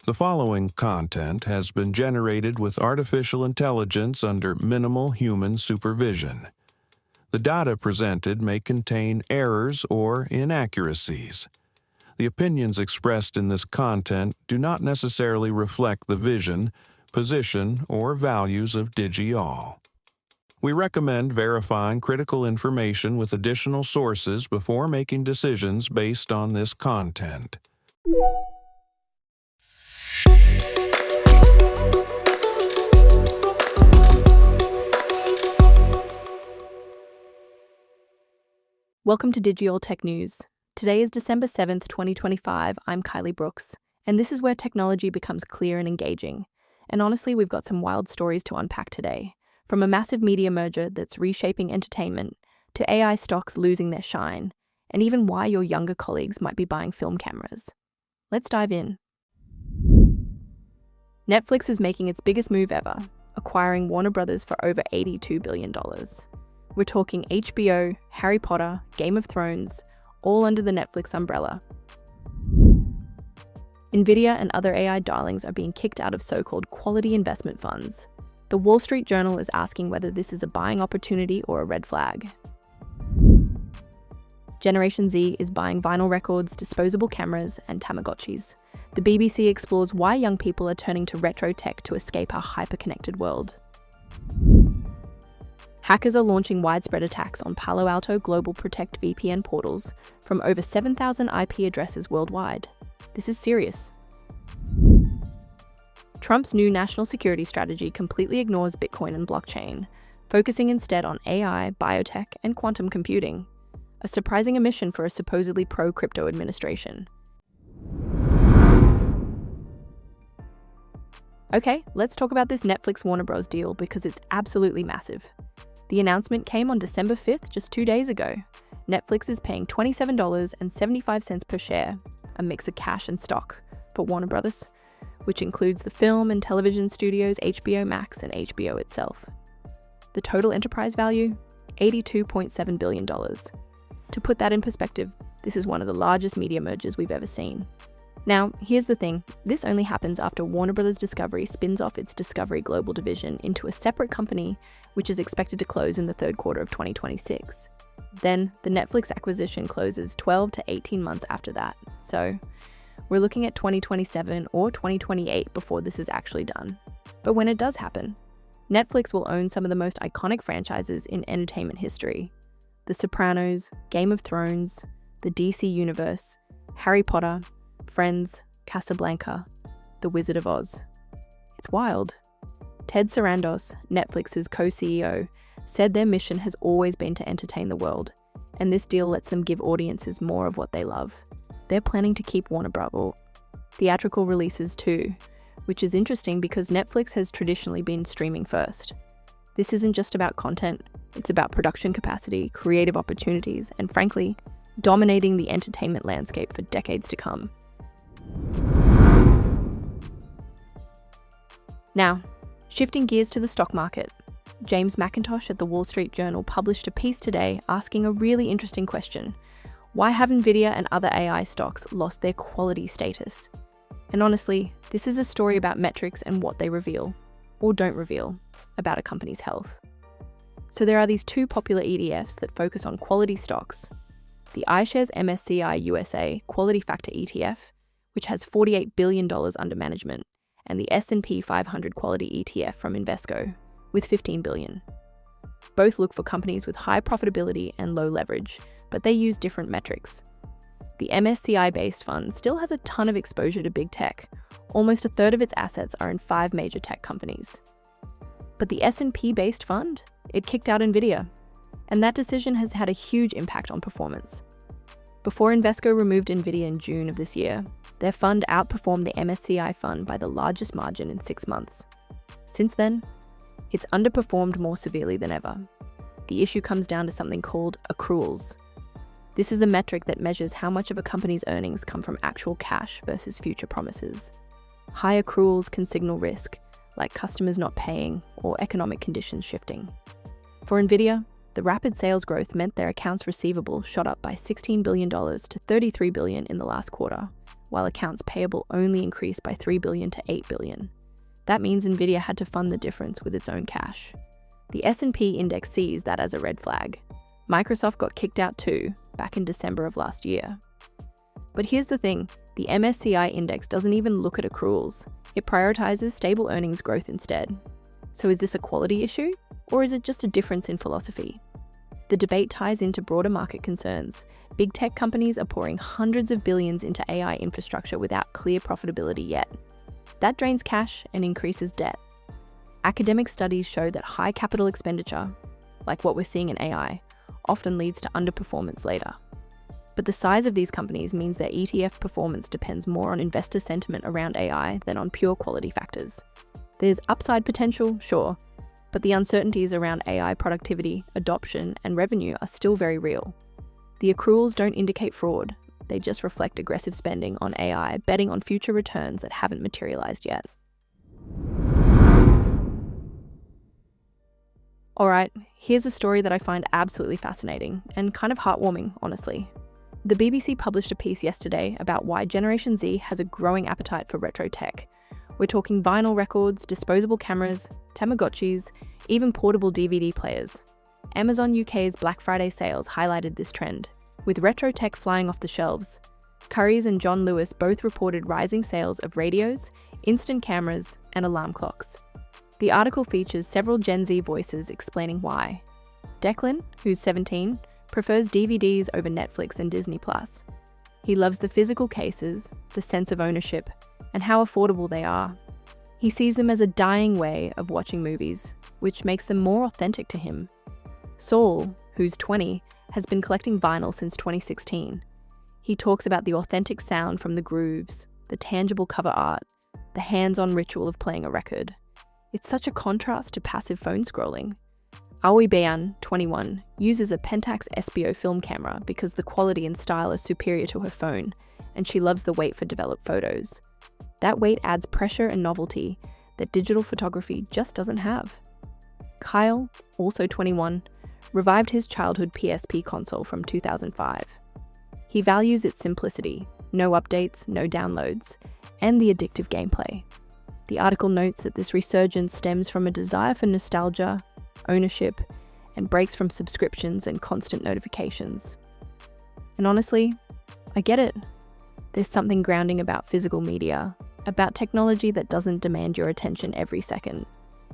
The following content has been generated with artificial intelligence under minimal human supervision. The data presented may contain errors or inaccuracies. The opinions expressed in this content do not necessarily reflect the vision, position, or values of DigiAll. We recommend verifying critical information with additional sources before making decisions based on this content. Welcome to DigiAll Tech News. Today is December 7th, 2025. I'm Kylie Brooks, and this is where technology becomes clear and engaging. And honestly, we've got some wild stories to unpack today. From a massive media merger that's reshaping entertainment, to AI stocks losing their shine, and even why your younger colleagues might be buying film cameras. Let's dive in. Netflix is making its biggest move ever, acquiring Warner Brothers for over $82 billion. We're talking HBO, Harry Potter, Game of Thrones, all under the Netflix umbrella. Nvidia and other AI darlings are being kicked out of so-called quality investment funds. The Wall Street Journal is asking whether this is a buying opportunity or a red flag. Generation Z is buying vinyl records, disposable cameras, and Tamagotchis. The BBC explores why young people are turning to retro tech to escape our hyper-connected world. Hackers are launching widespread attacks on Palo Alto Global Protect VPN portals from over 7,000 IP addresses worldwide. This is serious. Trump's new national security strategy completely ignores Bitcoin and blockchain, focusing instead on AI, biotech, and quantum computing. A surprising omission for a supposedly pro-crypto administration. Okay, let's talk about this Netflix Warner Bros. Deal because it's absolutely massive. The announcement came on December 5th, just 2 days ago. Netflix is paying $27.75 per share, a mix of cash and stock, for Warner Brothers, which includes the film and television studios HBO Max and HBO itself. The total enterprise value? $82.7 billion. To put that in perspective, this is one of the largest media mergers we've ever seen. Now, here's the thing. This only happens after Warner Bros. Discovery spins off its Discovery Global division into a separate company, which is expected to close in the third quarter of 2026. Then, the Netflix acquisition closes 12 to 18 months after that. So, we're looking at 2027 or 2028 before this is actually done. But when it does happen, Netflix will own some of the most iconic franchises in entertainment history. The Sopranos, Game of Thrones, the DC Universe, Harry Potter, Friends, Casablanca, The Wizard of Oz. It's wild. Ted Sarandos, Netflix's co-CEO, said their mission has always been to entertain the world, and this deal lets them give audiences more of what they love. They're planning to keep Warner Bros. Theatrical releases too, which is interesting because Netflix has traditionally been streaming first. This isn't just about content, it's about production capacity, creative opportunities, and frankly, dominating the entertainment landscape for decades to come. Now, shifting gears to the stock market, James McIntosh at the Wall Street Journal published a piece today asking a really interesting question. Why have Nvidia and other AI stocks lost their quality status? And honestly, this is a story about metrics and what they reveal, or don't reveal, about a company's health. So there are these two popular ETFs that focus on quality stocks. The iShares MSCI USA Quality Factor ETF, which has $48 billion under management, and the S&P 500 Quality ETF from Invesco, with $15 billion. Both look for companies with high profitability and low leverage, but they use different metrics. The MSCI-based fund still has a ton of exposure to big tech. Almost a third of its assets are in 5 major tech companies. But the S&P-based fund? It kicked out Nvidia. And that decision has had a huge impact on performance. Before Invesco removed Nvidia in June of this year, their fund outperformed the MSCI fund by the largest margin in 6 months. Since then, it's underperformed more severely than ever. The issue comes down to something called accruals. This is a metric that measures how much of a company's earnings come from actual cash versus future promises. High accruals can signal risk, like customers not paying or economic conditions shifting. For Nvidia, the rapid sales growth meant their accounts receivable shot up by $16 billion to $33 billion in the last quarter, while accounts payable only increased by $3 billion to $8 billion. That means Nvidia had to fund the difference with its own cash. The S&P index sees that as a red flag. Microsoft got kicked out too, back in December of last year. But here's the thing, the MSCI index doesn't even look at accruals. It prioritizes stable earnings growth instead. So is this a quality issue, or is it just a difference in philosophy? The debate ties into broader market concerns. Big tech companies are pouring hundreds of billions into AI infrastructure without clear profitability yet. That drains cash and increases debt. Academic studies show that high capital expenditure, like what we're seeing in AI, often leads to underperformance later. But the size of these companies means their ETF performance depends more on investor sentiment around AI than on pure quality factors. There's upside potential, sure, but the uncertainties around AI productivity, adoption, and revenue are still very real. The accruals don't indicate fraud, they just reflect aggressive spending on AI, betting on future returns that haven't materialized yet. Alright, here's a story that I find absolutely fascinating and kind of heartwarming, honestly. The BBC published a piece yesterday about why Generation Z has a growing appetite for retro tech. We're talking vinyl records, disposable cameras, Tamagotchis, even portable DVD players. Amazon UK's Black Friday sales highlighted this trend, with retro tech flying off the shelves. Currys and John Lewis both reported rising sales of radios, instant cameras, and alarm clocks. The article features several Gen Z voices explaining why. Declan, who's 17, prefers DVDs over Netflix and Disney+. He loves the physical cases, the sense of ownership, and how affordable they are. He sees them as a dying way of watching movies, which makes them more authentic to him. Saul, who's 20, has been collecting vinyl since 2016. He talks about the authentic sound from the grooves, the tangible cover art, the hands-on ritual of playing a record. It's such a contrast to passive phone scrolling. Aoi Bayan, 21, uses a Pentax SBO film camera because the quality and style are superior to her phone, and she loves the wait for developed photos. That wait adds pressure and novelty that digital photography just doesn't have. Kyle, also 21, revived his childhood PSP console from 2005. He values its simplicity, no updates, no downloads, and the addictive gameplay. The article notes that this resurgence stems from a desire for nostalgia, ownership, and breaks from subscriptions and constant notifications. And honestly, I get it. There's something grounding about physical media, about technology that doesn't demand your attention every second.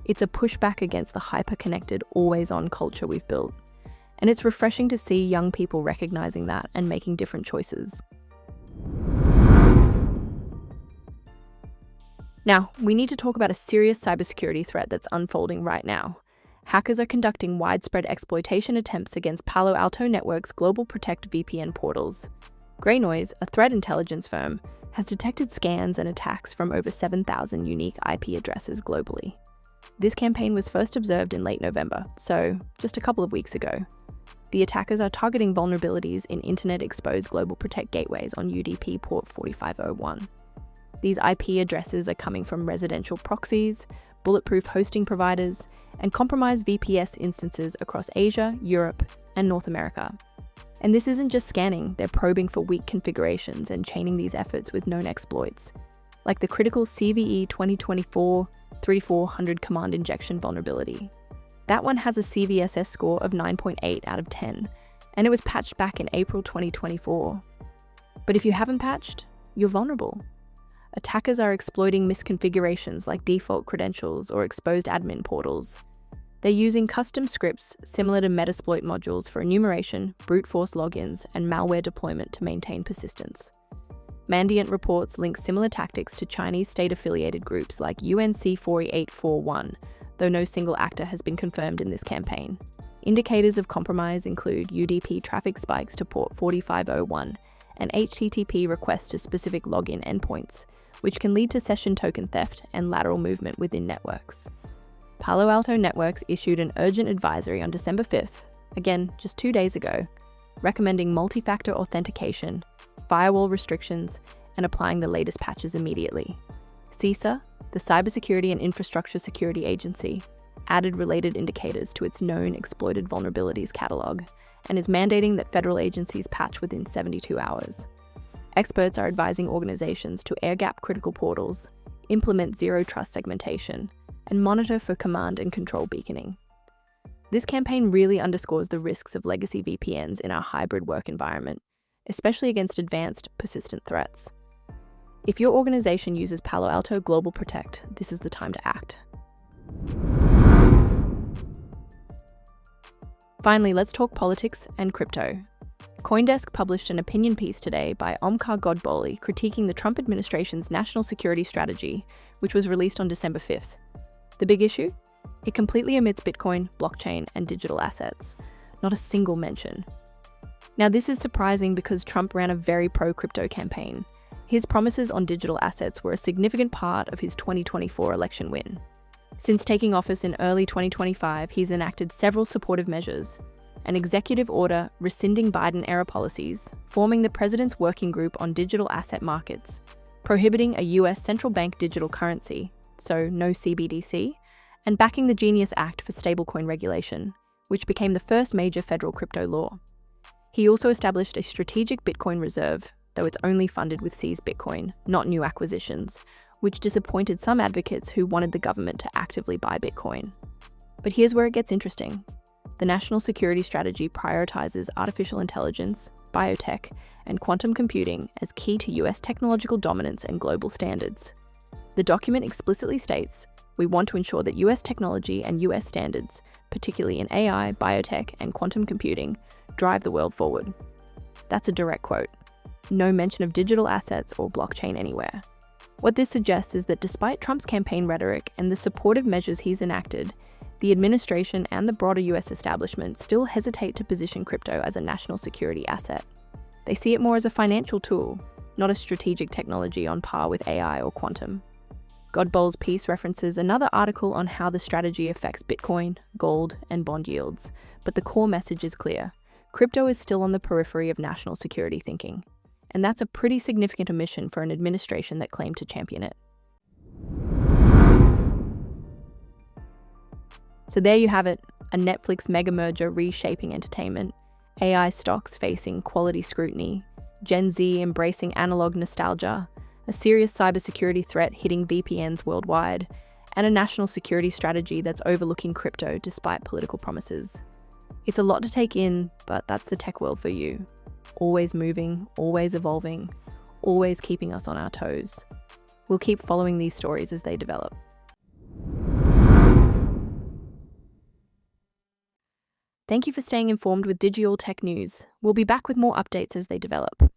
It's a pushback against the hyper-connected, always-on culture we've built. And it's refreshing to see young people recognizing that and making different choices. Now, we need to talk about a serious cybersecurity threat that's unfolding right now. Hackers are conducting widespread exploitation attempts against Palo Alto Network's Global Protect VPN portals. Grey Noise, a threat intelligence firm, has detected scans and attacks from over 7,000 unique IP addresses globally. This campaign was first observed in late November, so just a couple of weeks ago. The attackers are targeting vulnerabilities in Internet-exposed Global Protect gateways on UDP port 4501. These IP addresses are coming from residential proxies, bulletproof hosting providers, and compromised VPS instances across Asia, Europe, and North America. And this isn't just scanning, they're probing for weak configurations and chaining these efforts with known exploits, like the critical CVE 2024-3400 command injection vulnerability. That one has a CVSS score of 9.8 out of 10, and it was patched back in April 2024. But if you haven't patched, you're vulnerable. Attackers are exploiting misconfigurations like default credentials or exposed admin portals. They're using custom scripts similar to Metasploit modules for enumeration, brute force logins, and malware deployment to maintain persistence. Mandiant reports link similar tactics to Chinese state-affiliated groups like UNC 4841, though no single actor has been confirmed in this campaign. Indicators of compromise include UDP traffic spikes to port 4501 and HTTP requests to specific login endpoints, which can lead to session token theft and lateral movement within networks. Palo Alto Networks issued an urgent advisory on December 5th, again, just 2 days ago, recommending multi-factor authentication, firewall restrictions, and applying the latest patches immediately. CISA, the Cybersecurity and Infrastructure Security Agency, added related indicators to its known exploited vulnerabilities catalog and is mandating that federal agencies patch within 72 hours. Experts are advising organizations to air-gap critical portals, implement zero-trust segmentation, and monitor for command and control beaconing. This campaign really underscores the risks of legacy VPNs in our hybrid work environment, especially against advanced, persistent threats. If your organization uses Palo Alto Global Protect, this is the time to act. Finally, let's talk politics and crypto. CoinDesk published an opinion piece today by Omkar Godbole critiquing the Trump administration's national security strategy, which was released on December 5th. The big issue? It completely omits Bitcoin, blockchain, and digital assets. Not a single mention. Now, this is surprising because Trump ran a very pro-crypto campaign. His promises on digital assets were a significant part of his 2024 election win. Since taking office in early 2025, he's enacted several supportive measures: an executive order rescinding Biden-era policies, forming the president's working group on digital asset markets, prohibiting a US central bank digital currency, so no CBDC, and backing the Genius Act for stablecoin regulation, which became the first major federal crypto law. He also established a strategic Bitcoin reserve, though it's only funded with seized Bitcoin, not new acquisitions, which disappointed some advocates who wanted the government to actively buy Bitcoin. But here's where it gets interesting. The national security strategy prioritizes artificial intelligence, biotech, and quantum computing as key to US technological dominance and global standards. The document explicitly states, "We want to ensure that US technology and US standards, particularly in AI, biotech, and quantum computing, drive the world forward." That's a direct quote. No mention of digital assets or blockchain anywhere. What this suggests is that despite Trump's campaign rhetoric and the supportive measures he's enacted, the administration and the broader US establishment still hesitate to position crypto as a national security asset. They see it more as a financial tool, not a strategic technology on par with AI or quantum. Godbole's piece references another article on how the strategy affects Bitcoin, gold, and bond yields, but the core message is clear. Crypto is still on the periphery of national security thinking, and that's a pretty significant omission for an administration that claimed to champion it. So there you have it, a Netflix mega merger reshaping entertainment, AI stocks facing quality scrutiny, Gen Z embracing analog nostalgia, a serious cybersecurity threat hitting VPNs worldwide, and a national security strategy that's overlooking crypto despite political promises. It's a lot to take in, but that's the tech world for you. Always moving, always evolving, always keeping us on our toes. We'll keep following these stories as they develop. Thank you for staying informed with Digital Tech News. We'll be back with more updates as they develop.